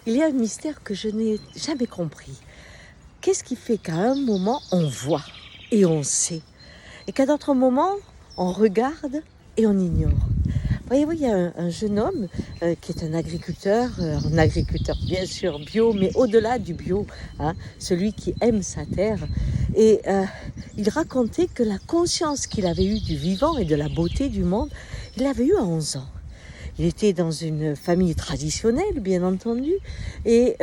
il y a un mystère que je n'ai jamais compris. Qu'est-ce qui fait qu'à un moment, on voit et on sait, et qu'à d'autres moments, on regarde et on ignore? Voyez-vous, il y a un jeune homme qui est un agriculteur bien sûr bio, mais au-delà du bio, hein, celui qui aime sa terre. Et il racontait que la conscience qu'il avait eue du vivant et de la beauté du monde, il l'avait eue à 11 ans. Il était dans une famille traditionnelle, bien entendu, et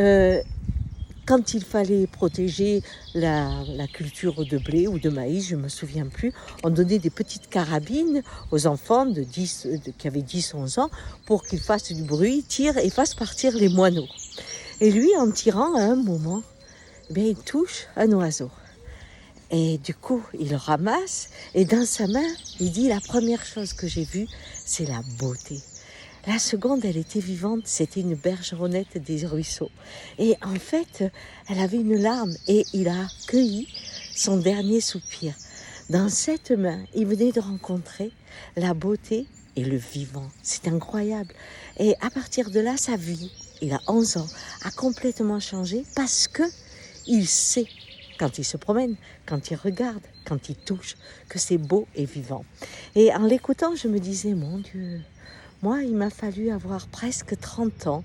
quand il fallait protéger la culture de blé ou de maïs, je ne me souviens plus, on donnait des petites carabines aux enfants qui avaient 10-11 ans pour qu'ils fassent du bruit, tirent et fassent partir les moineaux. Et lui, en tirant à un moment, il touche un oiseau. Et du coup, il le ramasse et dans sa main, il dit: la première chose que j'ai vue, c'est la beauté. La seconde, elle était vivante, c'était une bergeronnette des ruisseaux. Et en fait, elle avait une larme et il a cueilli son dernier soupir. Dans cette main, il venait de rencontrer la beauté et le vivant. C'est incroyable. Et à partir de là, sa vie, il a 11 ans, a complètement changé parce que il sait, quand il se promène, quand il regarde, quand il touche, que c'est beau et vivant. Et en l'écoutant, je me disais, mon Dieu, moi, il m'a fallu avoir presque 30 ans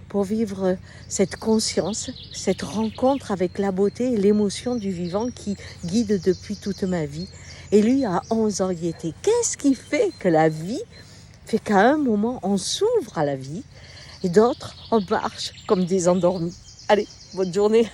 pour vivre cette conscience, cette rencontre avec la beauté et l'émotion du vivant qui guide depuis toute ma vie. Et lui, à 11 ans, il y était. Qu'est-ce qui fait que la vie fait qu'à un moment, on s'ouvre à la vie et d'autres, on marche comme des endormis? Allez, bonne journée!